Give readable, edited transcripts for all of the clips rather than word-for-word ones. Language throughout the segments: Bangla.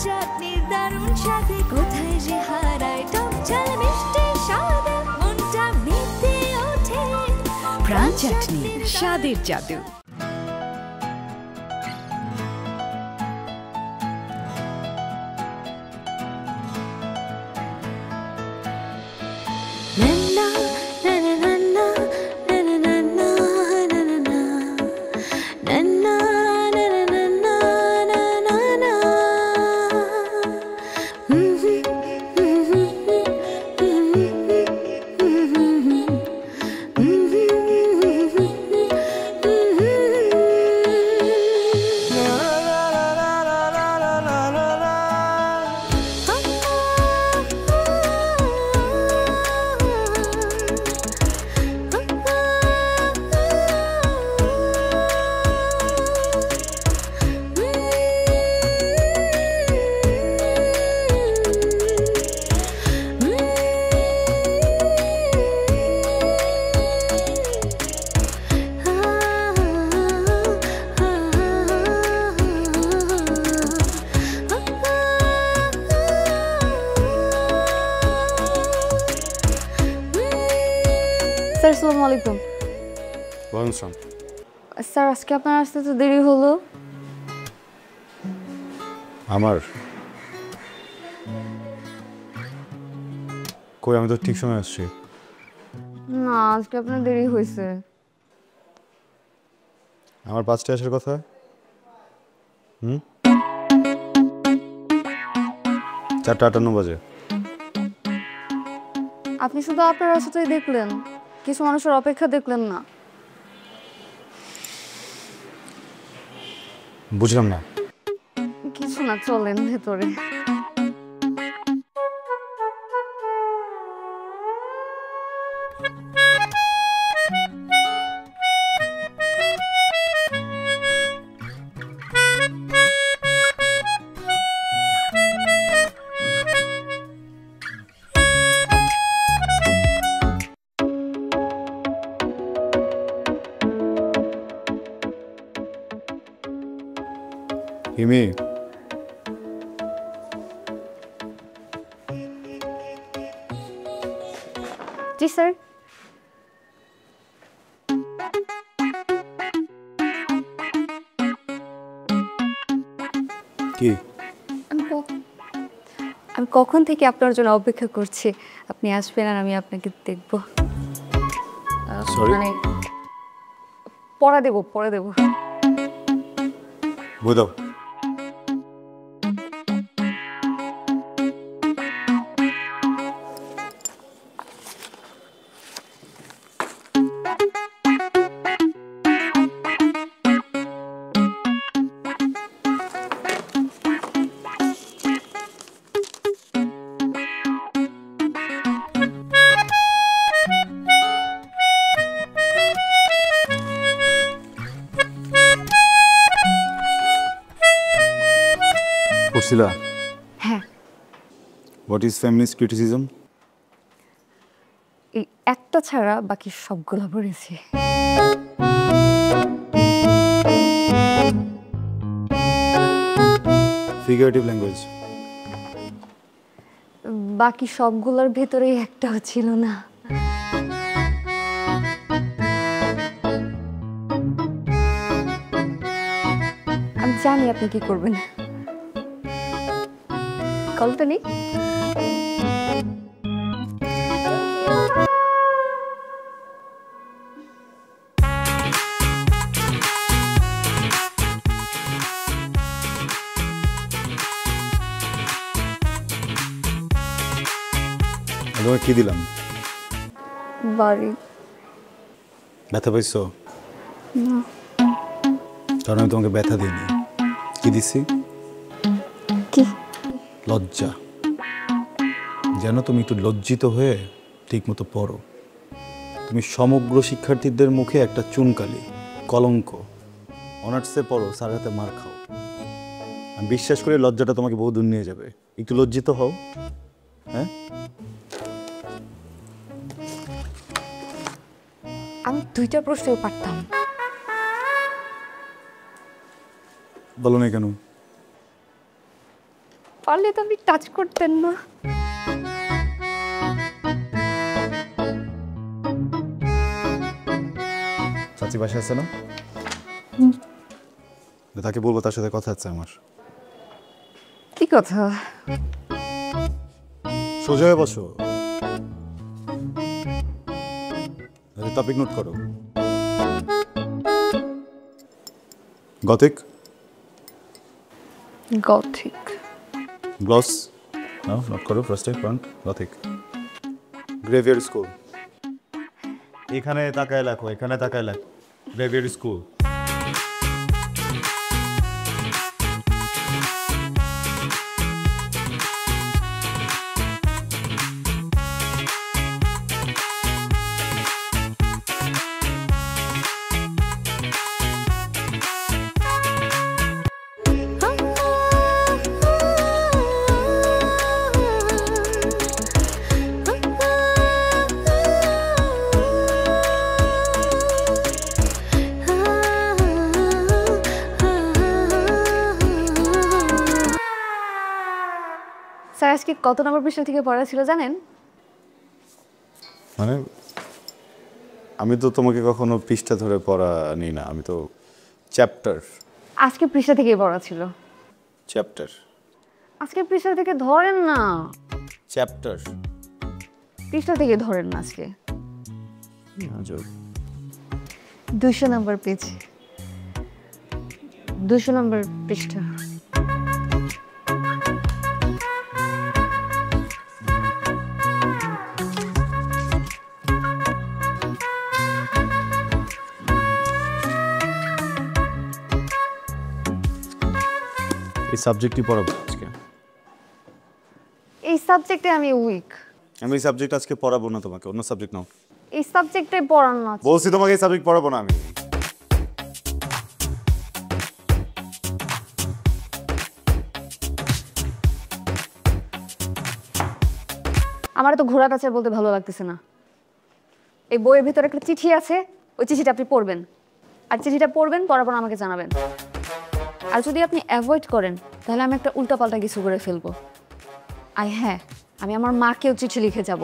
চাটনি দারুণ স্বাদে কোথায় যে হারায় টক ঝাল মিষ্টি স্বাদে মনটা মেতে ওঠে প্রাণ চাটনি স্বাদের জাদু। আসসালামু আলাইকুম। ওয়ালাইকুম আসসালাম। স্যার আজকে আপনার আসতে তো দেরি হলো। আমার কই, আমি তো ঠিক সময় আসছি। না, আজকে আপনার দেরি হয়েছে। আমার 5টায় আসার কথা। 4:58 বাজে। আপনি শুধু আপনার রাস্তাতেই দেখলেন, কিছু মানুষের অপেক্ষা দেখলেন না। বুঝলাম না। কিছু না, চলেন ভেতরে। হিমি, জি স্যার। কি? আমি কখন থেকে আপনার জন্য অপেক্ষা করছি, আপনি আসবেন আর আমি আপনাকে দেখব। মানে পড়া দেব। বই দাও। পড়ছিলা? হ্যাঁ। What is feminist criticism? এই একটা ছাড়া বাকি সবগুলো পড়েছি। Figurative language? বাকি সবগুলোর ভেতরেই একটাও ছিল না। আমি জানি আপনি কি করবেন। কলটা নেই। তোমাকে কি দিলাম? বাড়ি। ব্যথা পাইছো? না। কারণ আমি তোমাকে ব্যথা দিইনি। কি দিছি? কি? লজ্জা। যেন তুমি একটু লজ্জিত হয়ে ঠিক মতো পড়ো। তুমি সমগ্র শিক্ষার্থীদের মুখে একটা চুনকালি, কলঙ্ক। অনার্সে পড়ো, স্যার হাতে মার খাও। আমি বিশ্বাস করি লজ্জাটা তোমাকে বহু দূর নিয়ে যাবে। একটু লজ্জিত হও। হ্যাঁ, আমি 2টা প্রশ্নও পারতাম। বলো না কেন? পারলে তো আপনি টাচ করতেন না। চাচি বাসায় আছে না? তাকে বলবো তার সাথে কথা আছে আমার। কি কথা? সোজা হয়ে বসো, টপিক নোট করো। গথিক গথিক গ্লস নাও নোট করো। ফার্স্টে ফ্রাঙ্ক গথিক। গ্রেভিয়ার স্কুল, এখানে তাকায় লেখো, এখানে তাকায় লেখো। গ্রেভিয়ার স্কুল। স্যার আজকে কত নম্বর পৃষ্ঠা থেকে পড়া ছিল জানেন? মানে আমি তো তোমাকে কখনো পৃষ্ঠা ধরে পড়া নিই না, আমি তো চ্যাপ্টার। আজকে পৃষ্ঠা থেকেই পড়া ছিল। চ্যাপ্টার। আজকে পৃষ্ঠা থেকে ধরেন না। চ্যাপ্টার। পৃষ্ঠা থেকে ধরেন না আজকে। 200 নম্বর পেজ, 200 নম্বর পৃষ্ঠা। এই সাবজেক্টই পড়াবো আজকে। এই সাবজেক্টে আমি উইক। আমি এই সাবজেক্ট আজকে পড়াবো না তোমাকে, অন্য সাবজেক্ট নাও। এই সাবজেক্টে পড়ান না। বলছি তোমাকে এই সাবজেক্ট পড়াবো না আমি। আমার তো ঘোড়া কাছে বলতে ভালো লাগতেছে না। এই বইয়ের ভিতরে একটা চিঠি আছে, ওই চিঠিটা আপনি পড়বেন, আর চিঠিটা পড়বেন, পড়ার পর আমাকে জানাবেন। আর যদি আপনি অ্যাভয়েড করেন তাহলে আমি একটা উল্টাপাল্টা কিছু করে ফেলবো। আর হ্যাঁ, আমি আমার মাকেও চিঠি লিখে যাব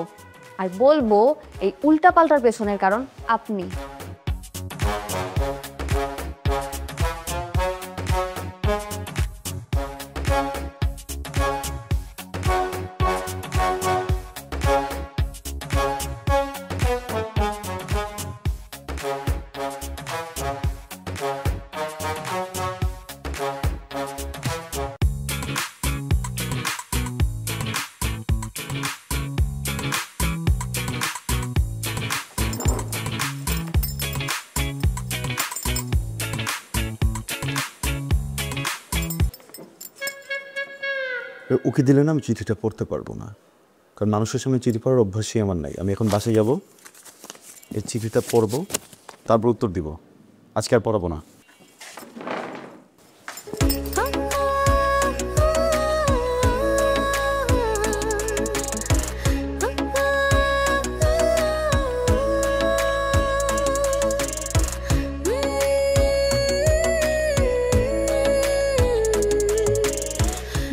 আর বলবো এই উল্টাপাল্টার পেছনের কারণ আপনি। ওকে দিলে না আমি চিঠিটা পড়তে পারবো না, কারণ মানুষের সামনে চিঠি পড়ার অভ্যাসই আমার নাই। আমি এখন বাসায় যাব, এই চিঠিটা পড়বো, তারপর উত্তর দিব। আজকে আর পড়াবো না।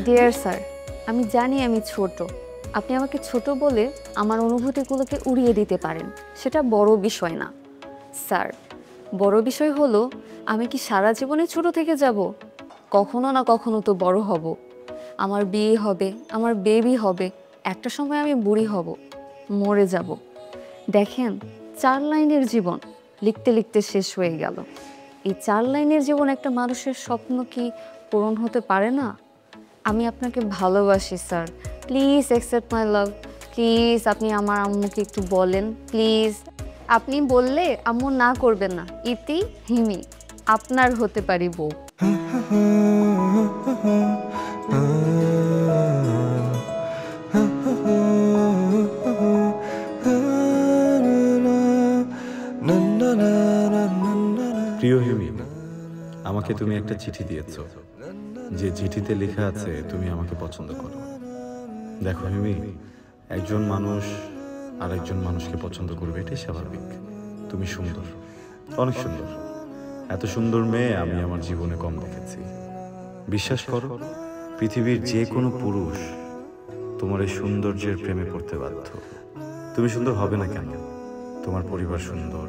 ডিয়ার স্যার, আমি জানি আমি ছোট, আপনি আমাকে ছোট বলে আমার অনুভূতিগুলোকে উড়িয়ে দিতে পারেন, সেটা বড় বিষয় না। স্যার, বড় বিষয় হলো আমি কি সারা জীবনে ছোট থেকে যাব? কখনো না কখনো তো বড় হব। আমার বিয়ে হবে, আমার বেবি হবে, একটা সময় আমি বুড়ি হব, মরে যাব। দেখেন, 4 লাইনের জীবন লিখতে লিখতে শেষ হয়ে গেল। এই 4 লাইনের জীবন একটা মানুষের স্বপ্ন কি পূরণ হতে পারে না? আমি আপনাকে ভালোবাসি sir, please accept my love. Please আপনি আমার আম্মুকে একটু বলেন, প্লিজ। আপনি বললে আম্মু না করবেন না। ইতি হিমি, আপনার হতে পারি বউ। প্রিয় হিমি, আমাকে তুমি একটা চিঠি দিয়েছো, যে চিঠিতে লেখা আছে তুমি আমাকে পছন্দ করো। দেখো হিমি, একজন মানুষ আর একজন মানুষকে পছন্দ করবে, এটাই স্বাভাবিক। তুমি সুন্দর, অনেক সুন্দর। এত সুন্দর মেয়ে আমি আমার জীবনে কম দেখেছি। বিশ্বাস করো, পৃথিবীর যে কোনো পুরুষ তোমার এই সৌন্দর্যের প্রেমে পড়তে বাধ্য। তুমি সুন্দর হবে না কেন? তোমার পরিবার সুন্দর,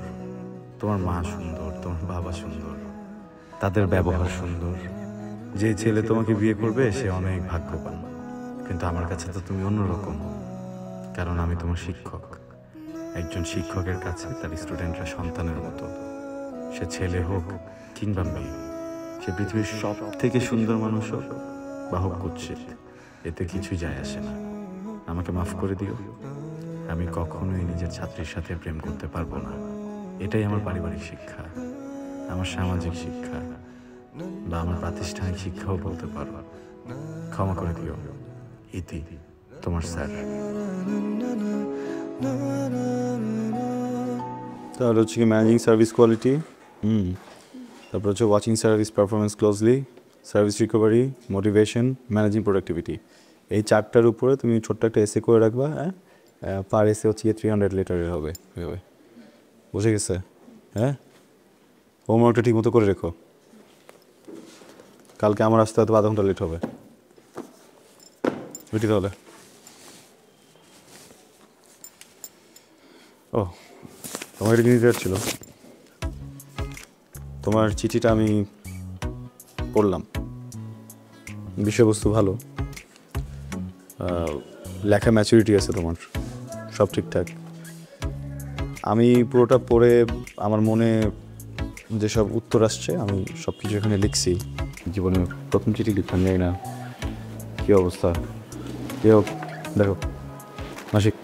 তোমার মা সুন্দর, তোমার বাবা সুন্দর, তাদের ব্যবহার সুন্দর। যে ছেলে তোমাকে বিয়ে করবে সে অনেক ভাগ্যবান। কিন্তু আমার কাছে তো তুমি অন্যরকম, কারণ আমি তোমার শিক্ষক। একজন শিক্ষকের কাছে তার স্টুডেন্টরা সন্তানের মতো। সে ছেলে হোক কিংবা মেয়ে, সে পৃথিবীর সব থেকে সুন্দর মানুষ হোক বা হোক কুৎসিত, এতে কিছুই যায় আসে না। আমাকে মাফ করে দিও, আমি কখনোই নিজের ছাত্রীর সাথে প্রেম করতে পারবো না। এটাই আমার পারিবারিক শিক্ষা, আমার সামাজিক শিক্ষা বা আমার প্রাতিষ্ঠানিক শিক্ষাও বলতে পারো। ক্ষমা করে দিও। ইতি, তোমার স্যার। তাহলে হচ্ছে কি ম্যানেজিং সার্ভিস কোয়ালিটি, তারপর হচ্ছে watching service performance closely, service recovery, motivation, managing productivity. এই চারটার উপরে তুমি ছোট্ট একটা এসে করে রাখবা। হ্যাঁ, পার এসে হচ্ছে 300 লেটারের হবে। বুঝে গেছে? হ্যাঁ, হোমওয়ার্কটা ঠিক মতো করে রেখো। কালকে আমার আসতে হয়তো আধা ঘন্টা লেট হবে। বুঝি তাহলে? ও, তোমার এটা জিনিস ছিল। তোমার চিঠিটা আমি পড়লাম, বিষয়বস্তু ভালো, লেখা ম্যাচুরিটি আছে তোমার, সব ঠিকঠাক। আমি পুরোটা পড়ে আমার মনে যেসব উত্তর আসছে আমি সব কিছু এখানে লিখছি। জীবনে প্রথম চিঠি লিখতাম, যাই না কী অবস্থা। কী হোক, দেখো মাসিক,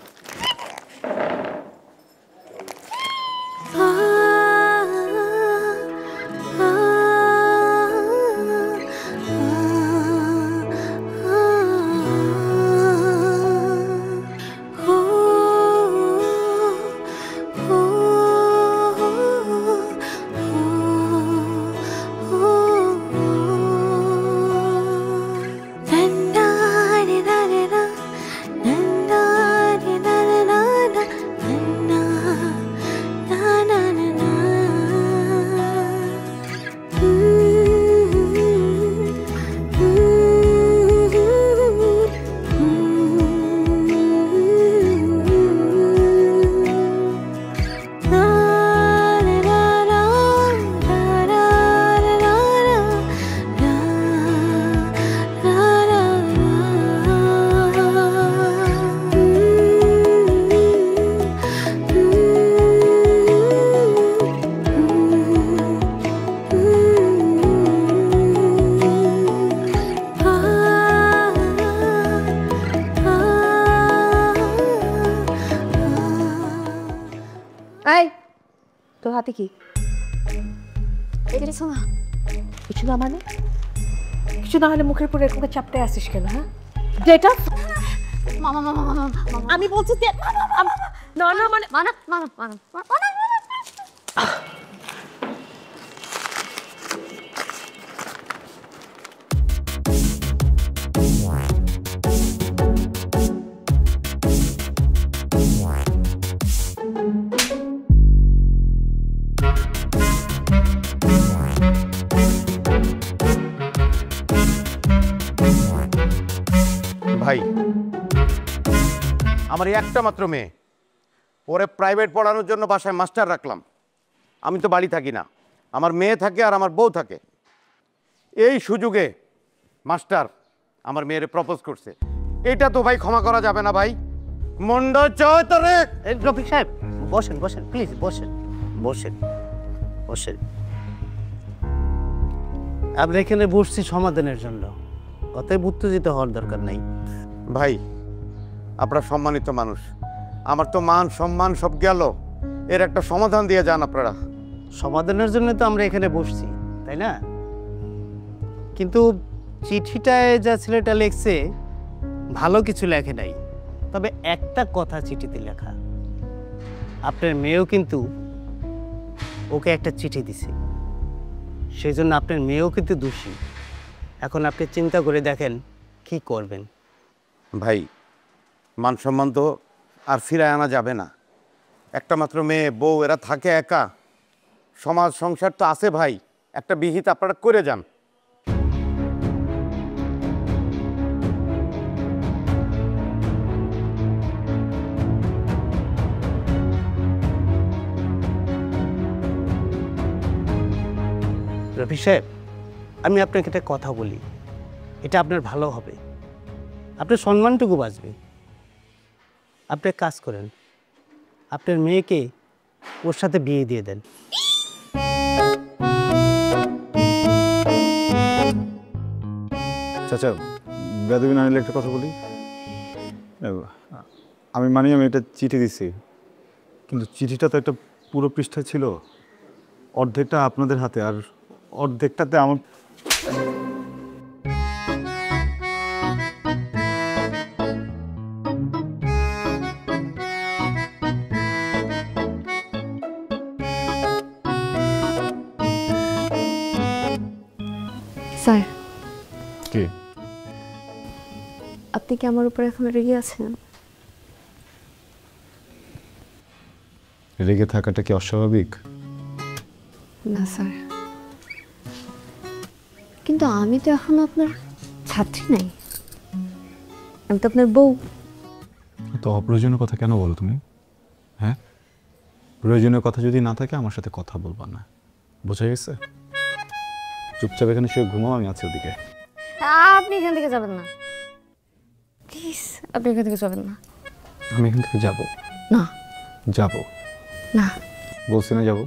তোর হাতে কি? কিছু না। কিছু না মানে? কিছু না হলে মুখের উপরে এরকম চাপতে আসিস কেন? হ্যাঁ, যেটা মামা মামা মামা আমি বলছি যে না না মানে মানা মামা মামা ভাই, আমার একটা মাত্র মেয়ে, ওরে প্রাইভেট পড়ানোর জন্য বাসায় মাস্টার রাখলাম। আমি তো বাড়ি থাকি না, আমার মেয়ে থাকে আর আমার বউ থাকে। এই সুযোগে মাস্টার আমার মেয়েরে প্রপোজ করছে। এটা তো ভাই ক্ষমা করা যাবে না ভাই। মন্ড চরে রফিক সাহেব, বসেন বসেন প্লিজ, বসেন বসেন বসেন। আমরা এখানে বসছি সমাধানের জন্য, অতএব উত্তেজিত হওয়ার দরকার নাই। ভাই, আপনারা সম্মানিত মানুষ, আমার তো মান সম্মান সব গেল, এর একটা সমাধান দিয়ে যান আপনারা। সমাধানের জন্য তো আমরা এখানে বসছি, তাই না? কিন্তু চিঠিটায় যা ছেলেটা লিখছে ভালো কিছু লেখে নাই। তবে একটা কথা চিঠিতে লেখা, আপনার মেয়েও কিন্তু ওকে একটা চিঠি দিছে, সেই জন্য আপনার মেয়েও কিন্তু দোষী। এখন আপনি চিন্তা করে দেখেন কি করবেন। ভাই, মান সম্মান তো আর ফিরায় আনা যাবে না। একটা মাত্র মেয়ে, বউ, এরা থাকে একা, সমাজ সংসার তো আছে ভাই, একটা বিহিত আপনারা করে যান। রফিক সাহেব, আমি আপনাকে একটা কথা বলি, এটা আপনার ভালো হবে, আপনার সম্মানটুকু বাঁচবে। আপনি এক কাজ করেন, আপনার মেয়েকে ওর সাথে বিয়ে দিয়ে দেন। চাচা, বেদবি না নিলে একটা কথা বলি। আমি মানি আমি একটা চিঠি দিছি, কিন্তু চিঠিটা তো একটা পুরো পৃষ্ঠা ছিল, অর্ধেকটা আপনাদের হাতে আর অর্ধেকটাতে আমার। স্যার, কি আপনি কি আমার উপর এখন রেগে আছেন? রেগে থাকাটা কি অস্বাভাবিক? না স্যার, কিন্তু আমি তো এখন আপনার ছাত্রী নাই, আমি তো আপনার বউ। তো অপ্রয়োজনীয় কথা কেন বলো তুমি? হ্যাঁ, প্রয়োজনীয় কথা যদি না থাকে আমার সাথে কথা বলবা না, বোঝা গেছে? চুপচাপ এখানে শুয়ে ঘুমাও, আমি আছি ওদিকে। আপনি এখান থেকে যাবেন না, প্লিজ, আপনি এখান থেকে যাবেন না। আমি এখান থেকে যাবো না, যাবো না, বলছি না যাবো।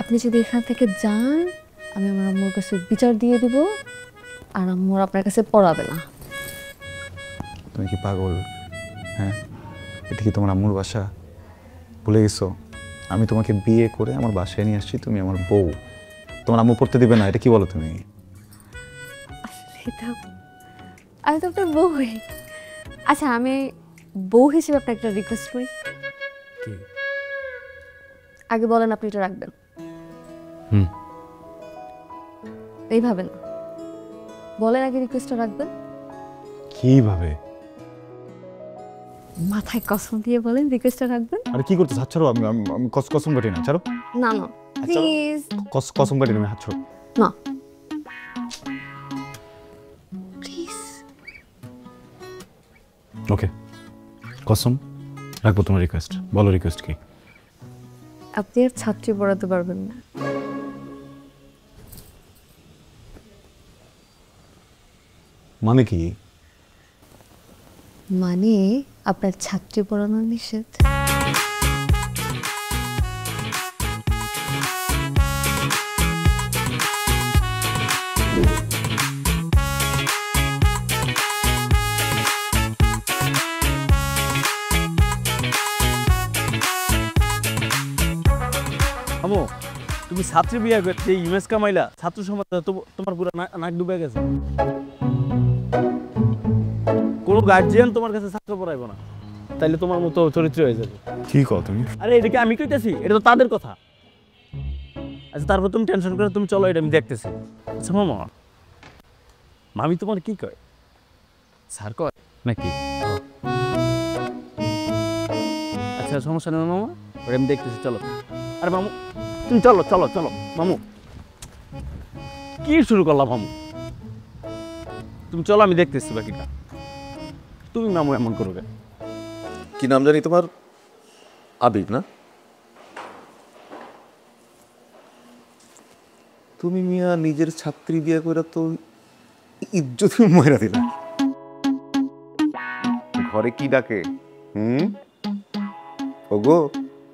আপনি যদি এখান থেকে যান, আমি আমার আম্মুর কাছে বিচার দিয়ে দিব, আর আম্মুর আপনার কাছে পড়াবে না। তুমি কি পাগল? হ্যাঁ, এটা কি তোমার আম্মুর বাসা? ভুলে গেছো আমি তোমাকে বিয়ে করে আমার বাসায় নিয়ে আসছি, তুমি আমার বউ, তোমার আম্মু পড়তে দিবে না, এটা কি বলো তুমি? আমি তো আপনার বউ হই। আচ্ছা, আমি বউ হিসেবে আপনার একটা রিকোয়েস্ট করি। আগে বলেন আপনি এটা রাখবেন। এইভাবে না, বলেন আগে রিকোয়েস্টটা রাখবেন। কিভাবে? মাথায় কসম দিয়ে বলেন রিকোয়েস্টটা রাখবেন। আরে কি করতে? হাত ছাড়ো, আমি কসম কাটি না, ছাড়ো। না না, প্লিজ। কসম কাটি না, আমি হাত ছাড়ো। না, প্লিজ। ওকে, কসম রাখবো তোমার রিকোয়েস্ট। বলো রিকোয়েস্ট কি? আপনি আর ছাত্রী পড়াতে পারবেন না। মানে কি? মানে আপনার ছাত্রী পড়ানো নিষেধ। আমো, তুমি ছাত্রী বিয়ে করতে ইমেজ কামাইলা, ছাত্র সমাজ তোমার পুরো নাক ডুবে গেছে। কোনো গার্জিয়ান তোমার কাছে ছাত্র পড়াইবো না, তাইলে তোমার মতো চরিত্র হয়ে যাবে। কি কও তুমি? আরে এটাকে আমি কইতেছি, এটা তো তাদের কথা। আচ্ছা, তারপর তুমি টেনশন করে তুমি চলো, এটা আমি দেখতেছি। আচ্ছা মামা, মামি তোমার কি কয়? স্যার কয় নাকি? আচ্ছা, সমস্যা নেই মামা, ওটা আমি দেখতেছি, চলো। আরে মামু, তুমি চলো চলো চলো। মামু, কি শুরু করলাম মামু? তুমি চলো, আমি দেখতেছি বাকিটা। তুমি মামু এমন করো কেন? কি নাম জানি তোমার? আবির না? তুমি মিয়া নিজের ছাত্রী বিয়ে করে তো ইজ্জতই ময়রা দিলা। ঘরে কি ডাকে? ওগো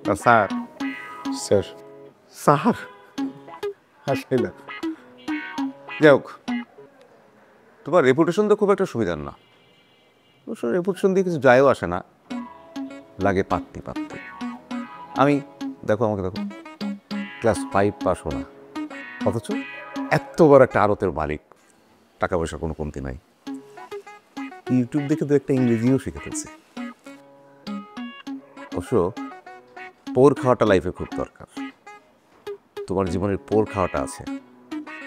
না স্যার? স্যার স্যার আসলে না। যাই হোক, তোমার রেপুটেশন তো খুব একটা সুবিধার না। অবশ্য রেপুটেশন দিয়ে কিছু যায়ও আসে না, লাগে পাত্তি পাত্তি। আমি দেখো, আমাকে দেখো, ক্লাস 5 পাস হলো, অথচ এত বড় একটা আড়তের মালিক, টাকা পয়সার কোনো কমতি নাই। ইউটিউব দেখে তো একটা ইংরেজিও শিখে ফেলছি। অবশ্য পোর খাওয়াটা লাইফে খুব দরকার। তোমার জীবনের পোর খাওয়াটা আছে,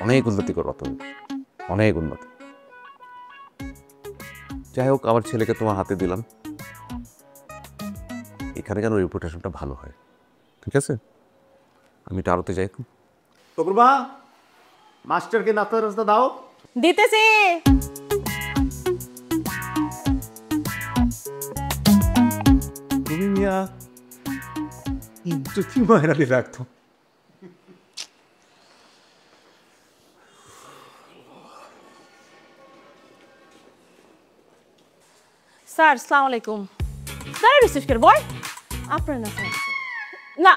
অনেক উন্নতি করো তুমি, অনেক উন্নতি। যাই হোক, আমার ছেলেকে তোমার হাতে দিলাম, এখানে যেন রেপুটেশনটা ভালো হয়, ঠিক আছে? আমি এটা আরতে যাই। টুকুরমা, মাস্টারকে নাস্তা রাস্তা দাও। দিতেছি। তুমি মিয়া ইজ্জতই ময়রা দিয়ে রাখতো। স্যার আসসালামু আলাইকুম। দাঁড়িয়ে রয়েছিস কেন বয়? আপনার না স্যার, না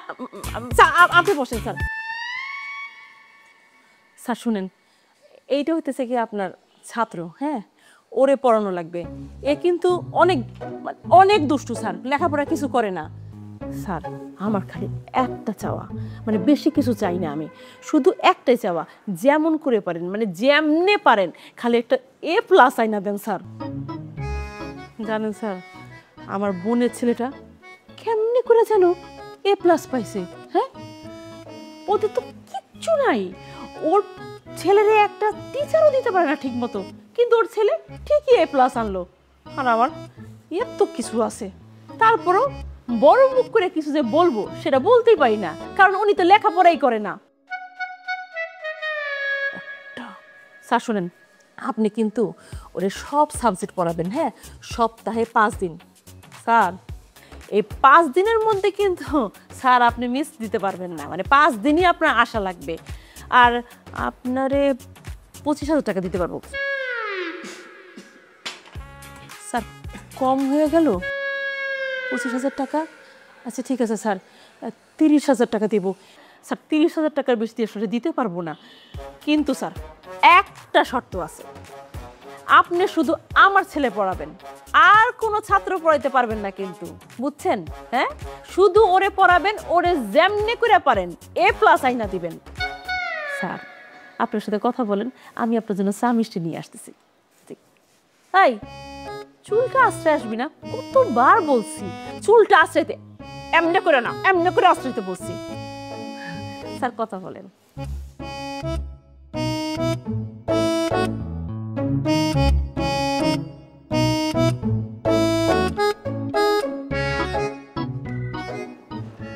স্যার আপনি বসেন স্যার। স্যার শুনেন, এইটা হইতেছে কি আপনার ছাত্র, হ্যাঁ, ওরে পড়ানো লাগবে। এ কিন্তু অনেক অনেক দুষ্টু স্যার, লেখাপড়া কিছু করে না। স্যার আমার খালি একটা চাওয়া, মানে বেশি কিছু চাই না, আমি শুধু একটাই চাওয়া, যেমন করে পারেন মানে যেমনে পারেন খালি একটা A+ আইনা দেন স্যার। জানেন স্যার, আমার বোনের ছেলেটা কেমনি করে যেন A+ পাইছে, হ্যাঁ, ওদের তো কিচ্ছু নাই। ওর ছেলেরে একটা টিচারও দিতে পারে না ঠিক মতো, কিন্তু ওর ছেলে ঠিকই A+ আনলো। আর আমার এর তো কিছু আছে, তারপরও বড় মুখ করে কিছু যে বলবো সেটা বলতেই পারি না, কারণ উনি তো লেখাপড়াই করে না। স্যার শোনেন, আপনি কিন্তু ওরে সব সাবজেক্ট পড়াবেন, হ্যাঁ, সপ্তাহে 5 দিন। স্যার এই 5 দিনের মধ্যে কিন্তু স্যার আপনি মিস দিতে পারবেন না, মানে 5 দিনই আপনার আশা লাগবে। আর আপনারে 25,000 টাকা দিতে পারবো। স্যার কম হয়ে গেল 25,000 টাকা? আচ্ছা ঠিক আছে স্যার, 30,000 টাকা দেবো। স্যার 30,000 টাকার বেশি দিয়ে আসলে দিতে পারবো না, কিন্তু স্যার একটা শর্ত আছে, আপনি শুধু আমার ছেলে পড়াবেন, আর কোনো ছাত্র পড়াইতে পারবেন না কিন্তু, বুঝছেন? হ্যাঁ, শুধু ওরে পড়াবেন, ওরে যেমনি করে পারেন A+ আইনা দিবেন। স্যার আপনার সাথে কথা বলেন, আমি আপনার জন্য চা মিষ্টি নিয়ে আসতেছি। তাই চুলটা আশ্রয় আসবি না, কতবার বলছি চুলটা আশ্রয়তে, এমনি করে না, এমনি করে আশ্রয়তে বলছি। স্যার কথা বলেন।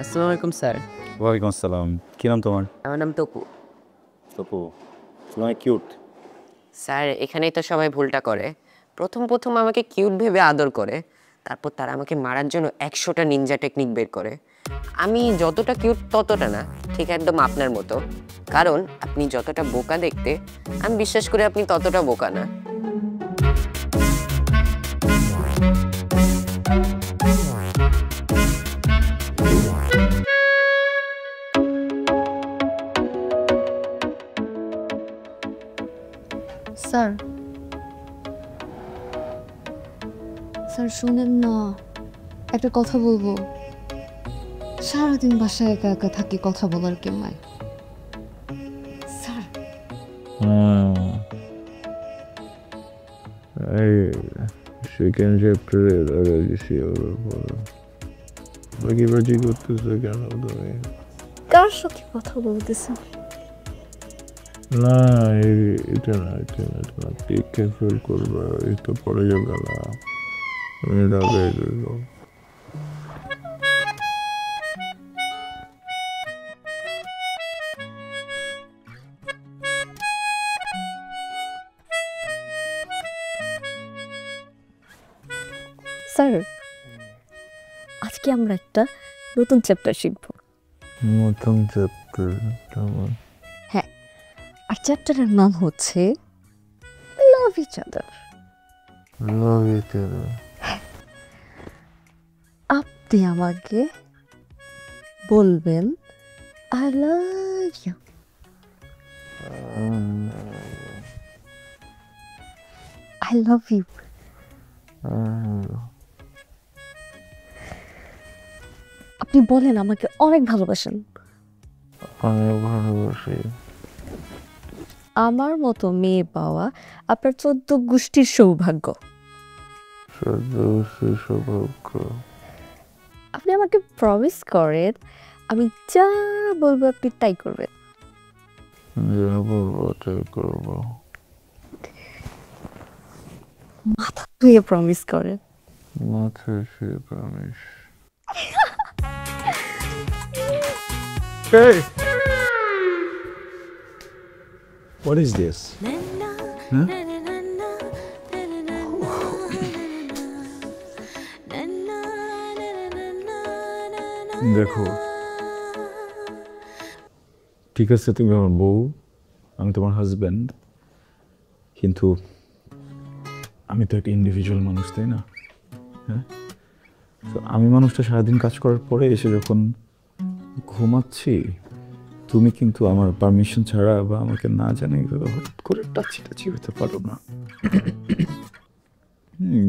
আসসালামু আলাইকুম স্যার। ওয়ালাইকুম আসসালাম। কি নাম তোমার? আমার নাম তপু। তপু, তোমার কিউট। স্যার এখানেই তো সবাই ভুলটা করে, প্রথম আমাকে কিউট ভেবে আদর করে, তারপর তারা আমাকে মারার জন্য 100টা নিনজা টেকনিক বের করে। আমি যতটা কিউট ততটা না, ঠিক একদম আপনার মতো, কারণ আপনি যতটা বোকা দেখতে, আমি বিশ্বাস করি আপনি ততটা বোকা না। স্যার, স্যার শুনেন না, একটা কথা বলবো। সারাদিন বাসায় একা একা থাকি, কথা বলার কেউ নাই। স্যার সেকেন্ড চ্যাপ্টারে লাগা গেছি ওর উপর। বাকি বাজি করতেছে কেন তুমি? কার সাথে কথা বলতেছেন? না এটা না, এটা না, টেক কেয়ারফুল করবা, এই তো পড়ে যাবে না, আমি লাগাই দেব। স্যার আজকে আমরা একটা নতুন চ্যাপ্টার শিখব। নতুন চ্যাপ্টার? হ্যাঁ, আর চ্যাপ্টারের নাম হচ্ছে লাভ ইচ আদার। লাভ ইচ আদার? আপনি আমাকে বলবেন I love you. I love you. আপনি বলেন আমাকে অনেক ভালোবাসেন। অনেক ভালোবাসি। আমার মতো মেয়ে পাওয়া আপনার 14 গোষ্ঠীর সৌভাগ্য। 14 গোষ্ঠীর সৌভাগ্য? আপনি আমাকে প্রমিস করেন, আমি যা বলবো আপনি তাই করবেন। যা বলবো তাই করবো। মাথা ধুয়ে প্রমিস করেন। মাথা ধুয়ে promise. Hey! What is this? Huh? দেখো, ঠিক আছে তুমি আমার বউ, আমি তোমার হাজব্যান্ড, কিন্তু আমি তো একটা ইন্ডিভিজুয়াল মানুষ, তাই না? হ্যাঁ? তো আমি মানুষটা সারাদিন কাজ করার পরে এসে যখন ঘুমাচ্ছি, তুমি কিন্তু আমার পারমিশন ছাড়া বা আমাকে না জানে হঠাৎ করে টাচি হতে পারো না।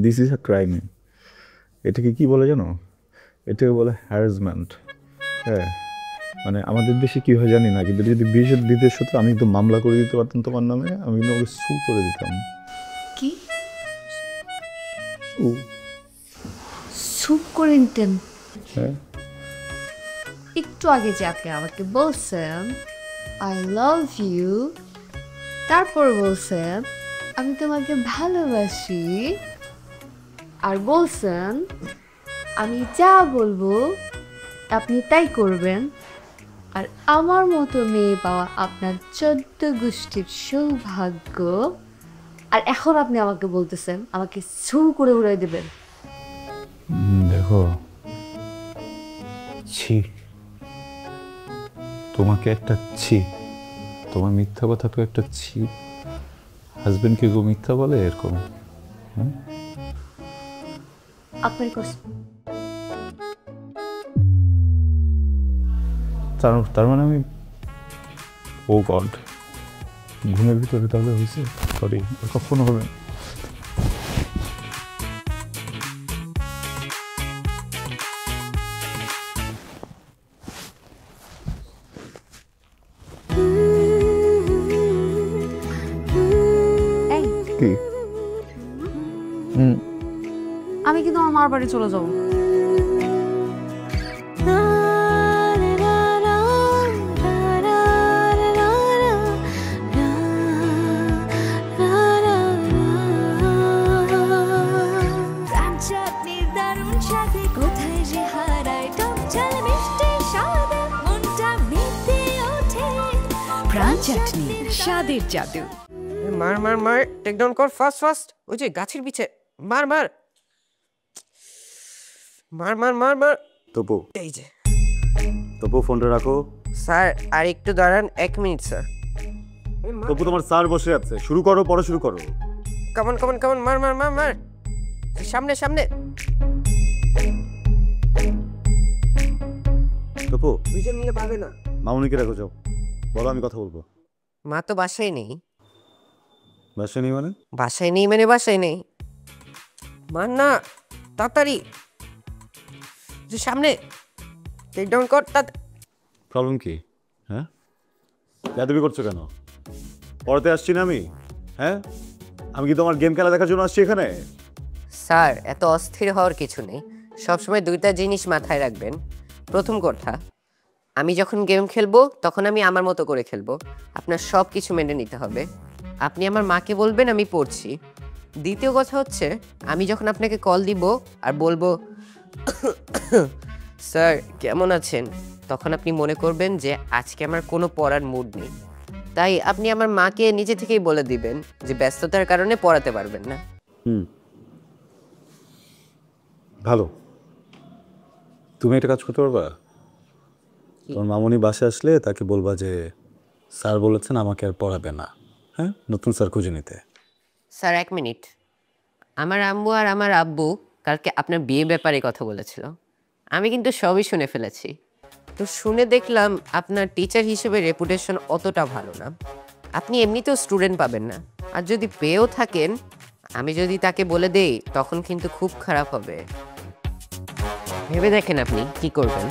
This is a crime. এটাকে কি বলে জানো? এটাকে বলে হ্যারাসমেন্ট। হ্যাঁ, মানে আমাদের দেশে কি হয় জানি না, কিন্তু যদি বিদেশ হতো আমি কিন্তু মামলা করে দিতে পারতাম তোমার নামে, আমি কিন্তু ওকে সু করে দিতাম। কি সুপ করে নিতেন? হ্যাঁ, একটু আগে যে আপনি আমাকে বলছেন আই লাভ ইউ, তারপর বলছেন আমি তোমাকে ভালোবাসি, আর বলছেন আমি যা বলবো আপনি তাই করবেন, আর আমার মতো মেয়ে পাওয়া আপনার 14 গোষ্ঠীর সৌভাগ্য, আর এখন আপনি আমাকে বলতেছেন আমাকে ছু করে উড়াই দেবেন। দেখো ছি, তোমাকে একটা ছি, তোমার মিথ্যা কথা তো একটা ছি। হাজবেন্ডকে গো মিথ্যা বলে এরকম? আপনার কষ্ট তার মানে আমি, ও গড, ঘুমের ভিতরে তাহলে হয়েছে? সরি, কখনো হবে না। কি? আমি কিন্তু আমার মার বাড়ি চলে যাবো। চাটনি স্বাদের জাদু। মার মার মার, টেক ডাউন কর ফাস্ট ফাস্ট। ওই যে গাছের পিছে মার মার মার মার মার মার। তপু, এই যে তপু ফোনটা রাখো। স্যার আর একটু দাঁড়ান, 1 মিনিট স্যার। তপু তোমার স্যার বসে আছে, শুরু করো, পরে শুরু করো। কামন কামন কামন, মার মার মার মার, সামনে সামনে। তপু দুইজন মিলে পাবে না। মামুনিকে রাখো, যাও বলো, আমি কথা বলবো। মা তো বাসায় নেই। বাসায় নেই মানে? বাসায় নেই মানে বাসায় নেই। মার না, তাড়াতাড়ি সামনে, টেক ডাউন কর। প্রবলেম কি? হ্যাঁ, যাদবি করছো কেন? পড়াতে আসছি না আমি? হ্যাঁ, আমি কি তোমার গেম খেলা দেখার জন্য আসছি এখানে? স্যার এত অস্থির হওয়ার কিছু নেই, সবসময় দুইটা জিনিস মাথায় রাখবেন। প্রথম কথা, আমি যখন গেম খেলবো তখন আমি আমার মতো করে খেলবো, আপনার সব কিছু মেনে নিতে হবে। আপনি আমার মাকে বলবেন আমি পড়ছি। দ্বিতীয় কথা হচ্ছে, আমি যখন আপনাকে কল দিব আর বলবো স্যার কেমন আছেন, তখন আপনি মনে করবেন যে আজকে আমার কোনো পড়ার মুড নেই। তাই আপনি আমার মাকে নিজে থেকেই বলে দিবেন যে ব্যস্ততার কারণে পড়াতে পারবেন না। ভালো, তুমি একটা কাজ করতে পারবা? তোমার মামুনি বাসে আসলে তাকে বলবা যে স্যার বলেছেন আমাকে আর পড়াবে না, হ্যাঁ, নতুন স্যার খুঁজে নিতে। স্যার 1 মিনিট, আমার আম্মু আর আমার আব্বু কালকে আপনার বিয়ে ব্যাপারে কথা বলেছিল, আমি কিন্তু সবই শুনে ফেলেছি। তো শুনে দেখলাম আপনার টিচার হিসেবে রেপুটেশন অতটা ভালো না, আপনি এমনিতেও স্টুডেন্ট পাবেন না, আর যদি পেয়েও থাকেন আমি যদি তাকে বলে দেই তখন কিন্তু খুব খারাপ হবে। ভেবে দেখেন আপনি কি করবেন।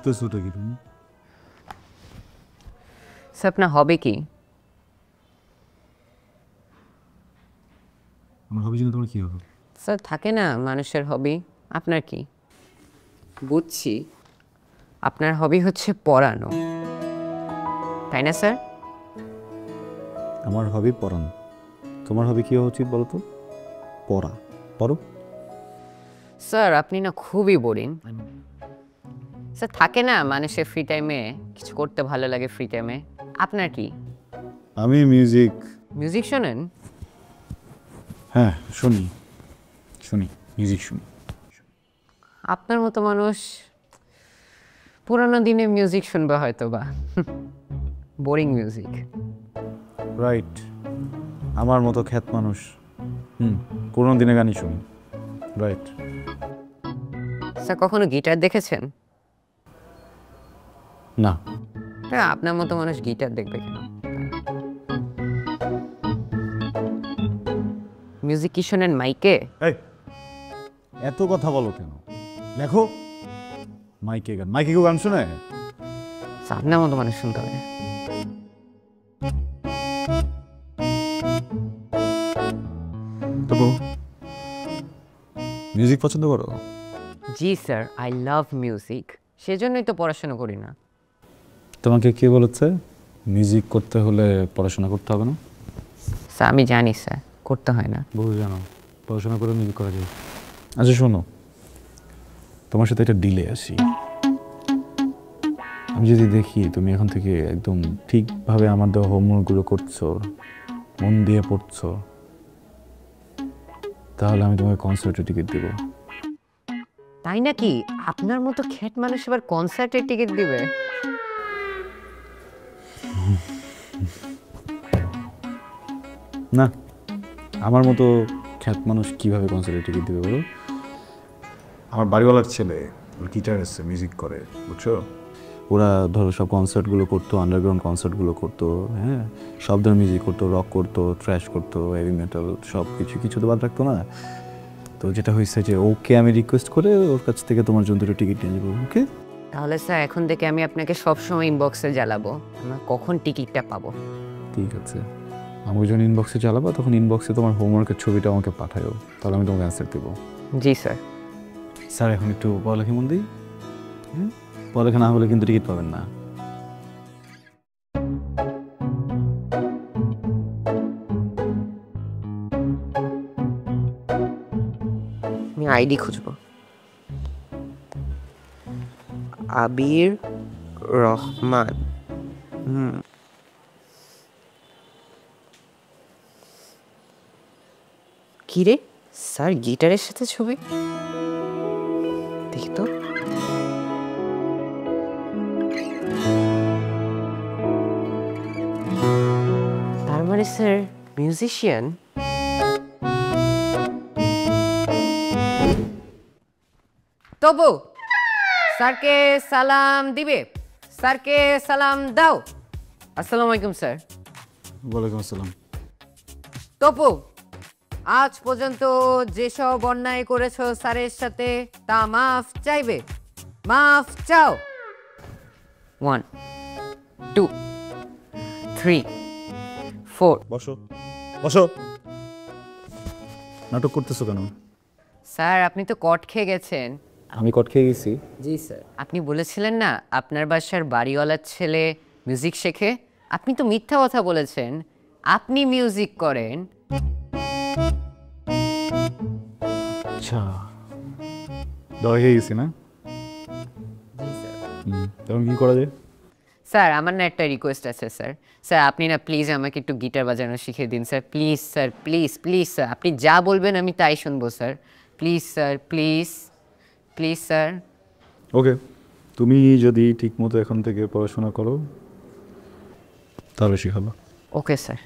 করতেছোটা কি তুমি? স্যার আপনার হবে কি? আমার হবি জন্য তোমার কি হবে? স্যার থাকে না মানুষের হবি, আপনার কি? বুঝছি আপনার হবি হচ্ছে পড়ানো, তাই না স্যার? আমার হবি পড়ানো। তোমার হবি কি হওয়া উচিত বলো তো? পড়া। পড়ো। স্যার আপনি না খুবই বোরিং। স্যার থাকে না মানুষের ফ্রি টাইমে কিছু করতে ভালো লাগে ফ্রি টাইমে, আপনার কি? আমি মিউজিক। মিউজিক শোনেন? হ্যাঁ শুনি, মিউজিক শুনি। আপনার মতো মানুষ পুরানো দিনে মিউজিক শুনবে হয়তো বা, বোরিং মিউজিক। রাইট, আমার মতো খ্যাত মানুষ পুরোনো দিনে গানই শুনি। রাইট। স্যার কখনো গিটার দেখেছেন? না। হ্যাঁ আপনার মতো মানুষ গিটার দেখবে কেন? মিউজিক কি শোনেন মাইকে? এই এত কথা বলো কেন? লেখো। মাইকে গান, মাইকে কেউ গান শোনে? আপনার মতো মানুষ শুনতে হবে। তবু মিউজিক পছন্দ করো? জি স্যার, আই লাভ মিউজিক, সেজন্যই তো পড়াশোনা করি না। তোমাকে কে বলেছে মিউজিক করতে হলে পড়াশোনা করতে হবে না? স্যার আমি জানি স্যার, করতে হয় না। বহু জানো, পড়াশোনা করে মিউজিক করা যায়। আচ্ছা শোনো, তোমার সাথে একটা ডিলে আসি। আমি যদি দেখি তুমি এখন থেকে একদম ঠিকভাবে আমার দেওয়া হোমওয়ার্কগুলো করছো, মন দিয়ে পড়ছো, তাহলে আমি তোমাকে কনসার্টের টিকিট দেবো। তাই নাকি? আপনার মতো খ্যাত মানুষ এবার কনসার্টের টিকিট দিবে? না, আমার মতো খ্যাত মানুষ কিভাবে কনসার্টের টিকিট দিবে বলো? আমার বাড়িওয়ালার ছেলে, ওর গিটার এসছে, মিউজিক করে, বুঝছো? ওরা ধরো সব কনসার্টগুলো করতো, আন্ডারগ্রাউন্ড কনসার্টগুলো করতো, হ্যাঁ, সব ধরনের মিউজিক করতো, রক করতো, ট্র্যাশ করতো, হেভি মেটাল, সব কিছু তো বাদ রাখতো না। তো যেটা হয়েছে যে ওকে আমি রিকোয়েস্ট করে ওর কাছ থেকে তোমার জন্য দুটো টিকিট নিয়ে যাবো। ওকে? তাহলে স্যার এখন থেকে আমি আপনাকে সবসময় ইনবক্সে জ্বালাবো, আমরা কখন টিকিটটা পাবো। ঠিক আছে, আমাকে যখন ইনবক্সে চালাবো তখন ইনবক্সে তোমার হোমওয়ার্কের ছবিটা আমাকে পাঠাও, তাহলে আমি তোমাকে অ্যান্সার দেবো। জি স্যার। স্যার এখন একটু পড়ালেখা মন দিই। হ্যাঁ, পড়ালেখা না হলে কিন্তু টিকিট পাবেন না। আমি আইডি খুঁজবো। আবির রহমান। কি রে স্যার, গিটারের সাথে ছবি? দেখি তো। তার মানে স্যার মিউজিশিয়ান। তবু স্যারকে সালাম দিবে, স্যারকে সালাম দাও। আসসালামু আলাইকুম স্যার। ওয়ালাইকুম আসসালাম। তপু, আজ পর্যন্ত যেসব অন্যায় করেছো স্যারের সাথে তা মাফ চাইবে, মাফ চাও। 1 2 3 4। বসো বসো। নাটক করতেছো কেন? স্যার আপনি তো কট খেয়ে গেছেন। আমি কট খেয়ে গেছি? জি স্যার। আপনি বলেছিলেন না আপনার বাসার বাড়িওয়ালার ছেলে মিউজিক শেখে, আপনি তো মিথ্যা কথা বলেছেন, আপনি মিউজিক করেন। আচ্ছা, দয়া হয়ে গেছি না? জি স্যার। তখন কি করা যায়? স্যার আমার না একটা রিকোয়েস্ট আছে স্যার। স্যার আপনি না প্লিজ আমাকে একটু গিটার বাজানো শিখিয়ে দিন sir, please sir, please please sir. আপনি যা বলবেন আমি তাই শুনবো sir, please sir, please please sir. Okay, তুমি যদি ঠিকমতো এখন থেকে পড়াশোনা করো তাহলে শিখাবো। Okay sir.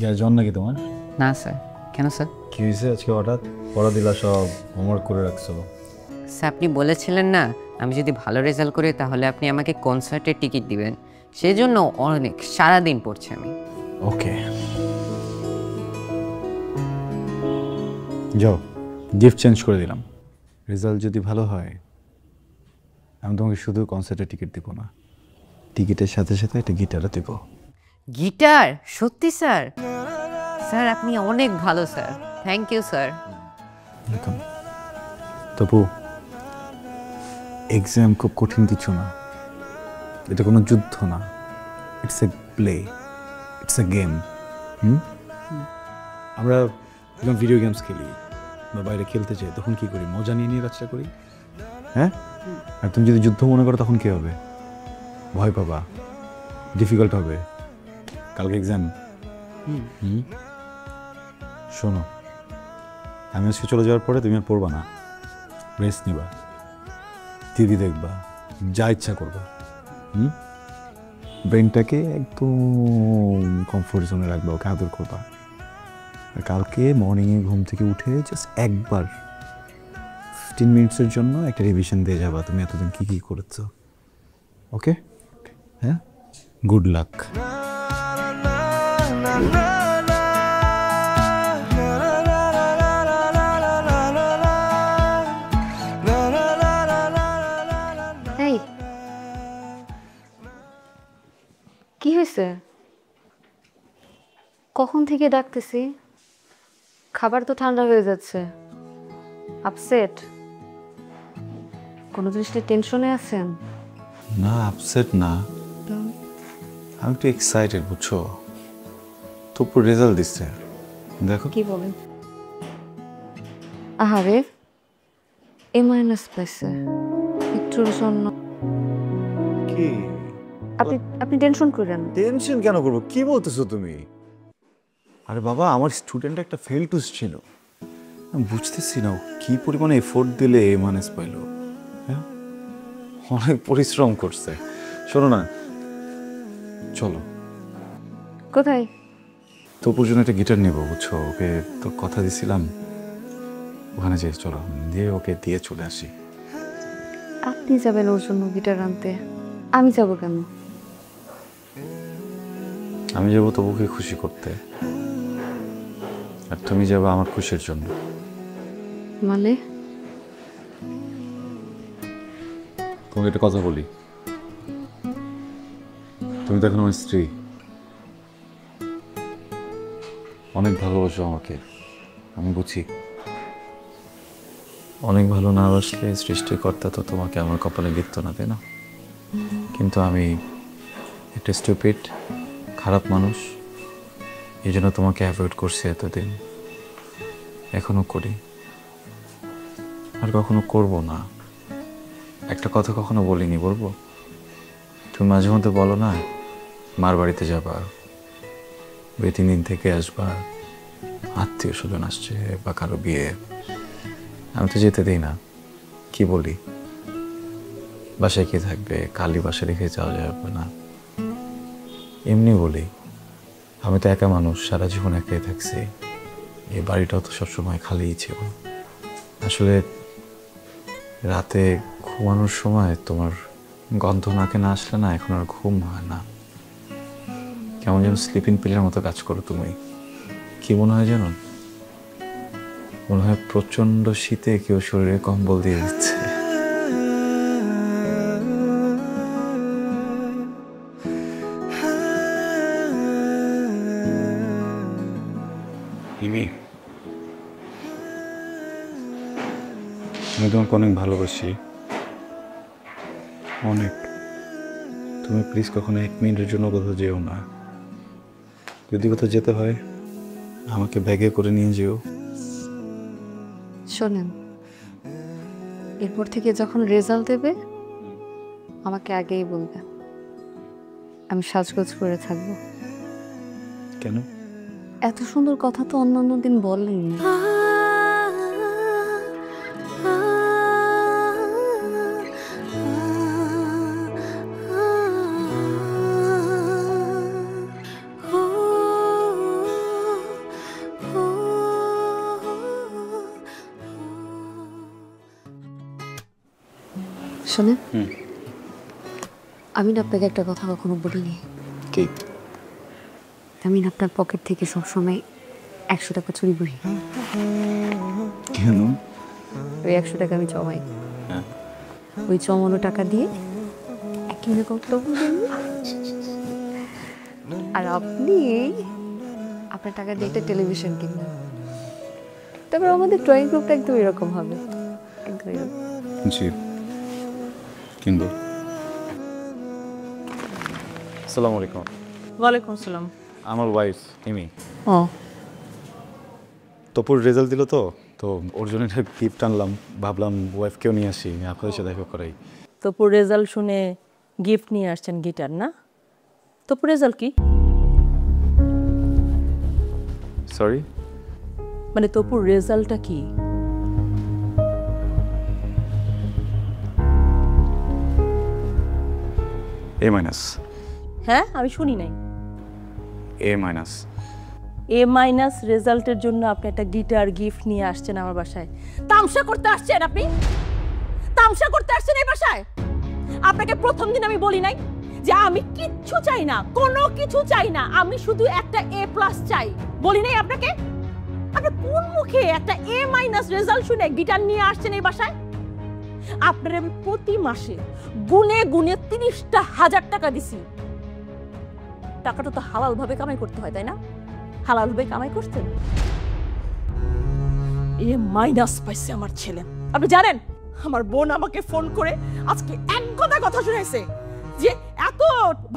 যার জন নাকি তোমার? না স্যার। কেন স্যার? কি হয়েছে আজকে হঠাৎ? পড়া দিলা সব, হোমওয়ার্ক করে রাখছো। স্যার আপনি বলেছিলেন না আমি যদি ভালো রেজাল্ট করি তাহলে আপনি আমাকে কনসার্টের টিকিট দিবেন, সেই জন্য অনেক সারাদিন পড়ছি আমি। ওকে, যাও, গিফট চেঞ্জ করে দিলাম। রেজাল্ট যদি ভালো হয় আমি তোমাকে শুধু কনসার্টের টিকিট দিব না, টিকিটের সাথে সাথে একটা গিটারও দেবো। গিটার? সত্যি স্যার? স্যার আপনি অনেক ভালো sir, thank you sir. Topu, exam খুব কঠিন কিছু না, এটা কোনো যুদ্ধ না, it's a play, it's a game. আমরা যখন ভিডিও গেমস খেলি বা বাইরে খেলতে চাই তখন কি করি? মজা নিয়ে নিয়ে কাজটা করি, হ্যাঁ? আর তুমি যদি যুদ্ধ মনে করো তখন কি হবে? ভয় পাবা, ডিফিকাল্ট হবে। কালকে এক্সাম। শোনো, আমি আজকে চলে যাওয়ার পরে তুমি আর পড়বা না, রেস্ট নিবা, টিভি দেখবা, যা ইচ্ছা করবা। ব্রেনটাকে একদম কমফোর্ট জোনে রাখবা, ওকে আদর করবা। আর কালকে মর্নিংয়ে ঘুম থেকে উঠে জাস্ট একবার 15 মিনিটসের জন্য একটা রিভিশন দিয়ে যাবা তুমি এতদিন কী কী করেছো। ওকে? হ্যাঁ, গুড লাক। এই কি হয়েছে? কখন থেকে ডাকতেছি, খাবার তো ঠান্ডা হয়ে যাচ্ছে। আপসেট? কোনো জিনিসটা টেনশনে আছেন? না, আপসেট না, আমি একটু এক্সাইটেড, বুঝছো? তপুর রেজাল্ট দিচ্ছে, দেখো। কি বলেন? আহারে, এ মাইনাস পাইছে, একটুর জন্য। কি আপনি আপনি টেনশন করেন? টেনশন কেন করবো? কি বলতেছো তুমি? আরে বাবা, আমার স্টুডেন্ট একটা ফেল টুস ছিল, আমি বুঝতেছি না ও কি পরিমাণে এফোর্ট দিলে এ মাইনাস পাইলো। হ্যাঁ, অনেক পরিশ্রম করছে। শোনো না, চলো। কোথায়? তপুর জন্য একটা গিটার নেবো, বুঝছো? ওকে তো কথা দিছিলাম, ওখানে যেয়ে চলো, দিয়ে ওকে দিয়ে চলে আসি। আপনি যাবেন ওর জন্য গিটার আনতে? আমি যাব কেন? আমি যাবো তপুকে খুশি করতে, আর তুমি যাবে আমার খুশির জন্য। মানে? তোমাকে একটা কথা বলি, তুমি তো এখন আমার স্ত্রী, অনেক ভালোবাসো আমাকে, আমি বুঝি। অনেক ভালো না বাসলে সৃষ্টিকর্তা তো তোমাকে আমার কপালে লিখত না, তাই না? কিন্তু আমি একটা স্টুপিড, খারাপ মানুষ, এই জন্য তোমাকে অ্যাভয়েড করছি এতদিন, এখনো করি, আর কখনো করব না। একটা কথা কখনো বলিনি, বলবো? তুমি মাঝে মধ্যে বলো না মার বাড়িতে যাবা, 2-3 দিন থেকে আসবা, আত্মীয় স্বজন আসছে বা কারো বিয়ে, আমি তো যেতে দিই না। কি বলি? বাসায় কে থাকবে, কালি বাসায় রেখে যাওয়া যাবে না, এমনি বলি। আমি তো একা মানুষ, সারা জীবন একাই থাকছি, এই বাড়িটাও তো সবসময় খালিই ছিল। আসলে রাতে ঘুমানোর সময় তোমার গন্ধ নাকে না আসলে না, এখন আর ঘুম হয় না, কেমন যেন স্লিপিং পিলের মতো কাজ করো তুমি। কি মনে হয় জানো? মনে হয় প্রচন্ড শীতে কেউ শরীরে কম্বল দিয়ে দিচ্ছে। আমি তোমাকে অনেক ভালোবাসি, অনেক। তুমি প্লিজ কখনো 1 মিনিটের জন্য কোথাও যেও না। যদি কোথাও যেতে হয় আমাকে ব্যাগে করে নিয়ে যেও। শোনেন, এরপর থেকে যখন রেজাল্ট দেবে আমাকে আগেই বলবে, আমি সাজগোজ করে থাকবো। কেন? এত সুন্দর কথা তো অন্যান্য দিন বলেনি। শোনেন, আমি না আপনাকে একটা কথা কখনো বলিনি। কি? আমি না আপনার পকেট থেকে সবসময় 100 টাকা চুরি করি। কেন? ওই 100 টাকা আমি জমাই, ওই জমানো টাকা দিয়ে কিনে করতে, আর আপনি আপনার টাকা দিয়ে একটা টেলিভিশন কিনবেন। তারপর আমাদের ড্রয়িং রুমটা একদম এরকম হবে, একদম এরকম। জি কিনবো। আসসালামু আলাইকুম। ওয়ালাইকুম আসসালাম। আমার ওয়াইফ ইমি। ও, তপুর রেজাল্ট দিল তো, তো ওর জন্য একটা গিফট আনলাম, ভাবলাম ওয়াইফকেও নিয়ে আসি, আপনাদের সাথে দেখা করাই। তপুর রেজাল্ট শুনে গিফট নিয়ে আসছেন গিটার না? তপুর রেজাল্ট কি? সরি? মানে তপুর রেজাল্টটা কি? এ মাইনাস। হ্যাঁ, আমি শুনি নাই। এ মাইনাস। এ মাইনাস রেজাল্টের জন্য আপনি একটা গিটার গিফট নিয়ে আসছেন আমার বাসায়? তামসা করতে আসছেন আপনি? তামসা করতে আসছেন এই বাসায়? আপনাকে প্রথম দিন আমি বলি নাই যে আমি কিচ্ছু চাই না, কোনো কিছু চাই না, আমি শুধু একটা এ প্লাস চাই? বলি নাই আপনাকে? আপনি কোন মুখে একটা এ মাইনাস রেজাল্ট শুনে গিটার নিয়ে আসছেন এই বাসায়? আপনার আমি প্রতি মাসে গুনে গুনে 30,000 টাকা দিছি। টাকাটা তো হালাল ভাবে কামাই করতে হয়, তাই না? হালাল ভাবে কামাই করতেন। এ মাইনাস পাইছে আমার ছেলে। আপনি জানেন, আমার বোন আমাকে ফোন করে আজকে এক কথা শুনাইছে যে এত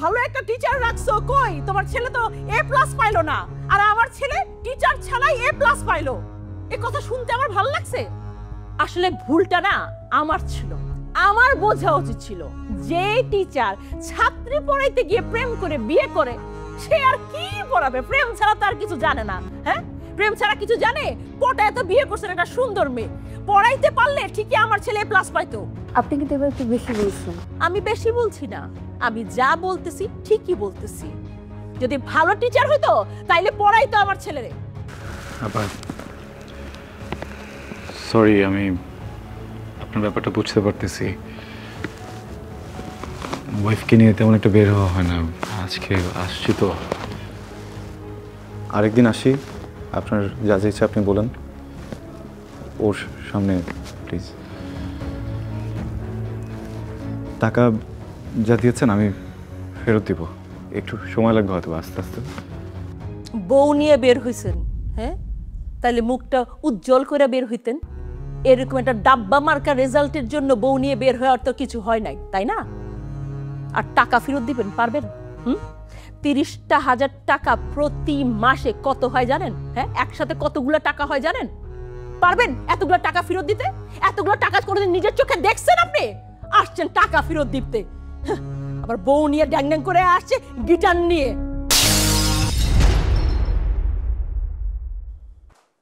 ভালো একটা টিচার রাখছো, কই তোমার ছেলে তো এ প্লাস পাইলো না, আর আমার ছেলে টিচার ছাড়াই এ প্লাস পাইলো। এই কথা শুনতে আমার ভালো লাগছে। আসলে ভুলটা না আমার ছিল, আমার বোঝা উচিত ছিল যে টিচার ছাত্রী পড়াইতে গিয়ে প্রেম করে বিয়ে করে, সে আর কি পড়াবে? প্রেম ছাড়া তার কিছু জানে না। হ্যাঁ, প্রেম ছাড়া কিছু জানে? পটায় তো বিয়ে করছেন একটা সুন্দর মেয়ে, পড়াইতে পারলে ঠিকই আমার ছেলে প্লাস পাইতো। আপনি কিন্তু এবার একটু বেশি বলছেন। আমি বেশি বলছি না, আমি যা বলতেছি ঠিকই বলতেছি। যদি ভালো টিচার হইতো তাইলে পড়াইতো আমার ছেলেরে। আবার সরি, আমি আপনার ব্যাপারটা বুঝতে পারতেছি। ওয়াইফকে নিয়ে তেমন একটা বের হওয়া হয় না, আজকে আসছি তো। আরেকদিন আসি, আপনার যা যা ইচ্ছা আপনি বলেন, ওর সামনে প্লিজ। টাকা যা দিয়েছেন আমি ফেরত দিব, একটু সময় লাগবে হয়তো, আস্তে আস্তে। বউ নিয়ে বের হইছেন, হ্যাঁ? তাইলে মুখটা উজ্জ্বল করে বের হইতেন। এরকম একটা ডাব্বা মার্কা রেজাল্টের জন্য বউ নিয়ে বের হওয়ার তো কিছু হয় নাই, তাই না? আর টাকা ফেরত দিবেন পারবেন? 30,000 টাকা প্রতি মাসে কত হয় জানেন? হ্যাঁ, একসাথে কতগুলো টাকা হয় জানেন? পারবেন এতগুলো টাকা ফেরত দিতে? এতগুলো টাকা কোনোদিন নিজের চোখে দেখছেন আপনি? আসছেন টাকা ফেরত দিতে, আবার বউ নিয়ে ড্যাং ড্যাং করে আসছে গিটার নিয়ে।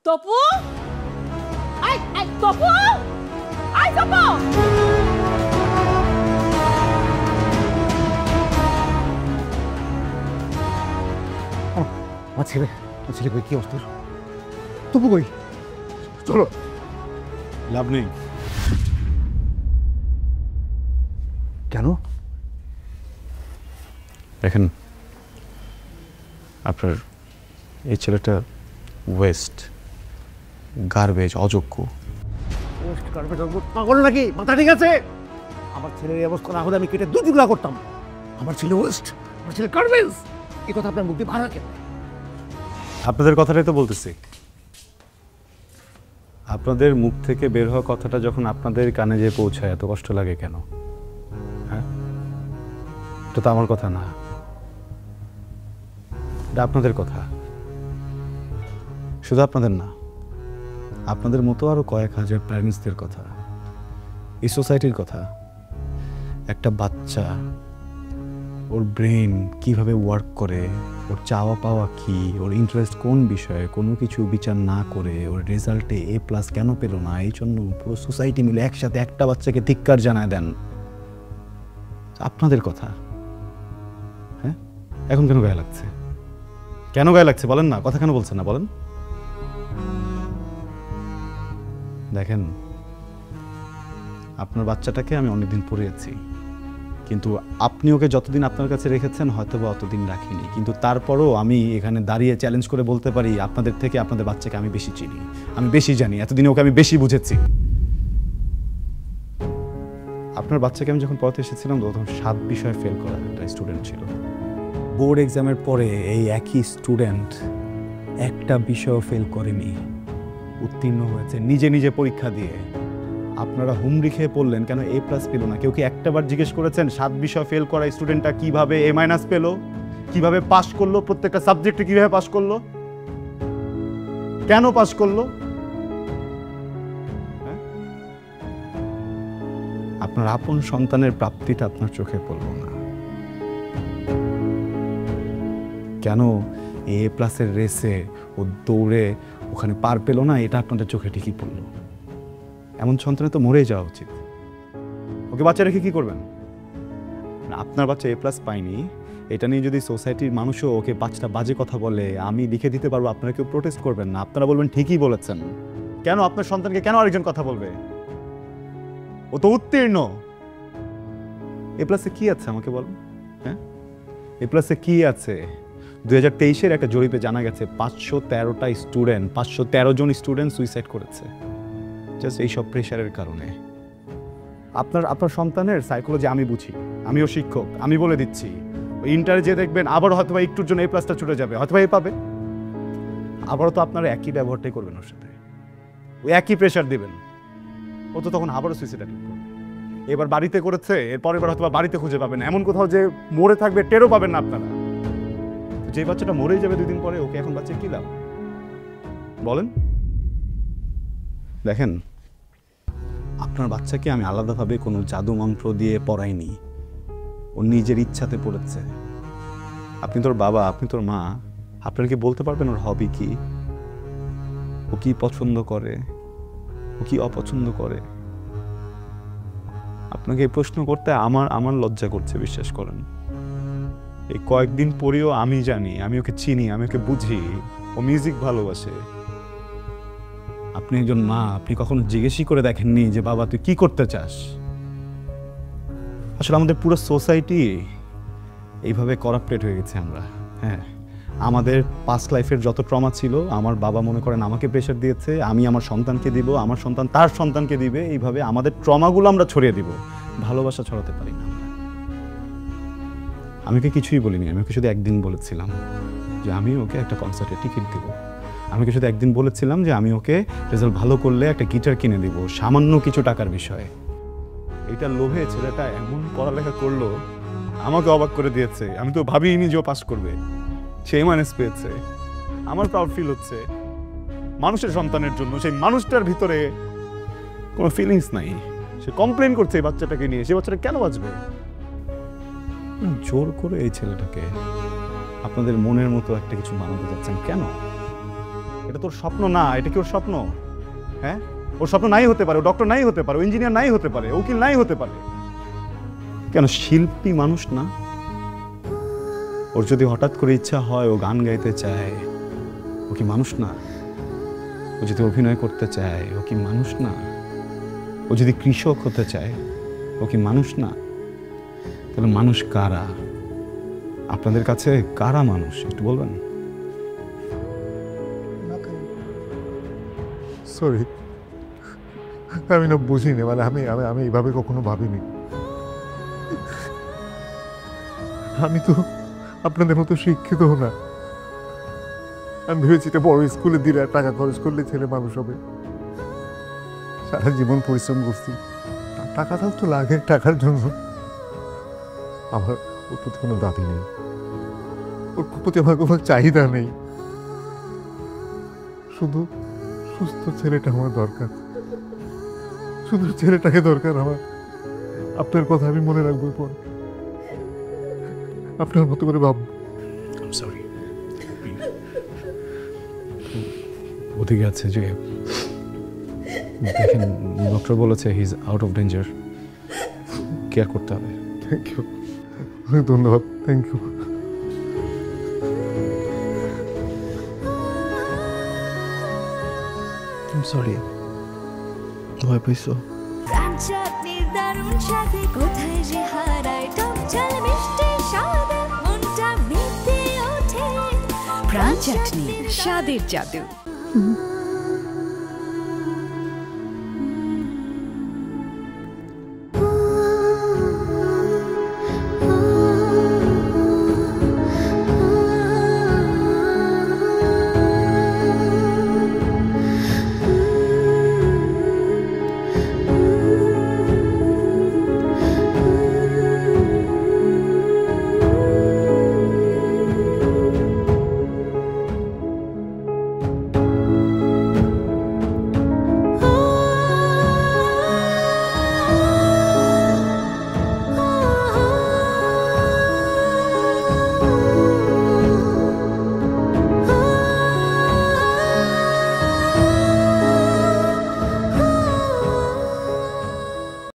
Topu, I I Topu, I Topu. আমার ছেলে কই, কি অবস্থা? তপু কই? চলো। লাভ নেই। কেন? দেখেন, আপনার এই ছেলেটা ওয়েস্ট, গার্বেজ, অযোগ্য। পাগল নাকি? মাথা ঠিক আছে? আমার ছেলের এই অবস্থা না হলে আমি কেটে 2 টুকরা করতাম। আমার ছেলে ওয়েস্ট, আমার ছেলে গার্বেজ, এই কথা আপনার মুখ দিয়ে ভাড়া কেন? আপনাদের কথাটাই তো বলতেছি। আপনাদের মুখ থেকে বের হওয়া কথাটা যখন আপনাদের কানে যেয়ে পৌঁছায় এত কষ্ট লাগে কেন? হ্যাঁ, এটা তো আমার কথা না, এটা আপনাদের কথা। শুধু আপনাদের না, আপনাদের মতো আরো কয়েক হাজার প্যারেন্টসদের কথা, এই সোসাইটির কথা। একটা বাচ্চা, ওর ব্রেন কিভাবে ওয়ার্ক করে, ওর চাওয়া পাওয়া কি, ওর ইন্টারেস্ট কোন বিষয়ে, কোনো কিছু বিচার না করে ওর রেজাল্টে এ প্লাস কেন পেল না, এই জন্য পুরো সোসাইটি মিলে একসাথে একটা বাচ্চাকে ধিক্কার জানায় দেন। আপনাদের কথা। হ্যাঁ, এখন কেন গায়ে লাগছে? কেন গায়ে লাগছে বলেন না? কথা কেন বলছেন না বলেন? দেখেন, আপনার বাচ্চাটাকে আমি অনেকদিন পড়িয়েছি, কিন্তু আপনি ওকে যতদিন আপনার কাছে রেখেছেন হয়তো বা অতদিন রাখিনি, কিন্তু তারপরও আমি এখানে দাঁড়িয়ে চ্যালেঞ্জ করে বলতে পারি আপনাদের থেকে আপনাদের বাচ্চাকে আমি বেশি চিনি, আমি বেশি জানি, এতদিন ওকে আমি বেশি বুঝেছি। আপনার বাচ্চাকে আমি যখন পড়াতে এসেছিলাম তখন 7 বিষয়ে ফেল করা একটা স্টুডেন্ট ছিল। বোর্ড এক্সামের পরে এই একই স্টুডেন্ট একটা বিষয়ও ফেল করেনি, উত্তীর্ণ হয়েছে নিজে নিজে পরীক্ষা দিয়ে। আপনারা হুমড়ি খেয়ে পড়লেন কেন A+ পেল না? কেউ কি একটাবার জিজ্ঞেস করেছেন 7 বিষয় ফেল করা স্টুডেন্টটা কিভাবে A- পেল, কিভাবে পাস করলো, প্রত্যেকটা সাবজেক্টে কিভাবে পাস করলো, কেন পাস করলো? আপনার আপন সন্তানের প্রাপ্তিটা আপনার চোখে পড়ল না কেন? A+ রেসে ও দৌড়ে ওখানে পার পেল না, এটা আপনাদের চোখে ঠিকই পড়লো। এমন সন্তানে তো মরেই যাওয়া উচিত। ওকে বাচ্চা রেখে কি করবেন? আপনার বাচ্চা A+ পায়নি এটা নিয়ে যদি সোসাইটির মানুষও ওকে 5টা বাজে কথা বলে, আমি লিখে দিতে পারবো, আপনারা কেউ প্রোটেস্ট করবেন না, আপনারা বলবেন ঠিকই বলেছেন। কেন আপনার সন্তানকে কেন আরেকজন কথা বলবে? ও তো উত্তীর্ণ। A+ কি আছে আমাকে বলেন? হ্যাঁ, A+ কি আছে? 2023-এর একটা জরিপে জানা গেছে 513টা স্টুডেন্ট, 513 জন স্টুডেন্ট সুইসাইড করেছে জাস্ট এইসব প্রেশারের কারণে। আপনার সন্তানের সাইকোলজি আমি বুঝি, আমিও শিক্ষক, আমি বলে দিচ্ছি ওই ইন্টারে যে দেখবেন আবার হয়তো বা একটুর জন্য A+টা ছুটে যাবে, হয়তো বা A পাবে, আবারও তো আপনারা একই ব্যবহারটাই করবেন ওর সাথে, ওই একই প্রেশার দিবেন, ও তো তখন আবারও সুইসাইড অ্যাটেম্প্ট করবে। এবার বাড়িতে করেছে, এরপর এবার হয়তো বা বাড়িতে খুঁজে পাবেন, এমন কোথাও যে মরে থাকবে টেরও পাবেন না আপনারা। যে বাচ্চাটা মরেই যাবে 2 দিন পরে, ওকে এখন বাচ্চা কি লাভ বলেন? দেখেন, আপনার বাচ্চাকে আমি আলাদাভাবে কোনো জাদু মন্ত্র দিয়ে পড়াইনি, ও নিজের ইচ্ছাতে পড়েছে। আপনি তোর বাবা, আপনি তোর মা, আপনারা কি বলতে পারবেন ওর হবি কি, ও কি পছন্দ করে, ও কি অপছন্দ করে? আপনাকে এই প্রশ্ন করতে আমার লজ্জা করছে, বিশ্বাস করেন। এই কয়েকদিন পরেও আমি জানি, আমি ওকে চিনি, আমি ওকে বুঝি, ও মিউজিক ভালোবাসে। আপনি একজন মা, আপনি কখনো জিজ্ঞেসই করে দেখেননি যে বাবা তুই কি করতে চাস? আসলে আমাদের পুরো সোসাইটি এইভাবে করাপ্টেড হয়ে গেছে আমরা। হ্যাঁ, আমাদের পাস্ট লাইফের যত ট্রমা ছিল, আমার বাবা মনে করেন আমাকে প্রেশার দিয়েছে, আমি আমার সন্তানকে দিব, আমার সন্তান তার সন্তানকে দিবে, এইভাবে আমাদের ট্রমাগুলো আমরা ছড়িয়ে দিব, ভালোবাসা ছড়াতে পারি না। আমি ওকে কিছুই বলিনি, আমি ওকে শুধু একদিন বলেছিলাম যে আমি ওকে একটা কনসার্টের টিকিট দেব, আমি ওকে শুধু একদিন বলেছিলাম যে আমি ওকে রেজাল্ট ভালো করলে একটা গিটার কিনে দিব, সামান্য কিছু টাকার বিষয়ে। এইটার লোভে ছেলেটা এমন পড়ালেখা করলো, আমাকে অবাক করে দিয়েছে। আমি তো ভাবিনি যে ও পাস করবে, সে A- পেয়েছে। আমার প্রাউড ফিল হচ্ছে মানুষের সন্তানের জন্য। সেই মানুষটার ভিতরে কোনো ফিলিংস নাই, সে কমপ্লেন করছে এই বাচ্চাটাকে নিয়ে। সে বাচ্চাটা কেন বাঁচবে? জোর করে এই ছেলেটাকে আপনাদের মনের মতো একটা কিছু বানাতে যাচ্ছেন কেন? এটা তোর স্বপ্ন না, এটা কি ওর স্বপ্ন? হ্যাঁ, ওর স্বপ্ন নাই হতে পারে, ও ডক্টর নাই হতে পারে, ও ইঞ্জিনিয়ার নাই হতে পারে, উকিল নাই হতে পারে, কেন শিল্পী মানুষ না? ওর যদি হঠাৎ করে ইচ্ছা হয় ও গান গাইতে চায়, ও কি মানুষ না? ও যদি অভিনয় করতে চায়, ও কি মানুষ না? ও যদি কৃষক হতে চায়, ও কি মানুষ না? তাহলে মানুষ কারা? আপনাদের কাছে কারা মানুষ একটু বলবেন? সরি, আমি না বুঝিনি, মানে আমি আমি আমি এইভাবে কখনো ভাবিনি। আমি তো আপনাদের মতো শিক্ষিত না। আমি ভেবেছি এটা বড় স্কুলে দিলে টাকা খরচ করলে ছেলে মানুষ হবে। সারা জীবন পরিশ্রম করছি, টাকাটাও তো লাগে, টাকার জন্য। আমার ওর প্রতি কোনো দাবি নেই, ওর প্রতি আমার কোনো চাহিদা নেই, শুধু সুস্থ ছেলেটা আমার দরকার, শুধু ছেলেটাকে দরকার আমার। আপনার কথা আমি মনে রাখবো, পর আপনার মতো করে ভাববো। সরি, ওদিকে আছে যে দেখেন, ডক্টর বলেছে he is out of danger, care করতে হবে। থ্যাংক ইউ, অনেক ধন্যবাদ, থ্যাংক ইউ। সরি, ভয় পাইছো? প্রাণ চাটনি দারুণ স্বাদে কোথায় যে হারায় টক ঝাল মিষ্টি স্বাদে মনটা মেতে ওঠে প্রাণ চাটনি স্বাদের জাদু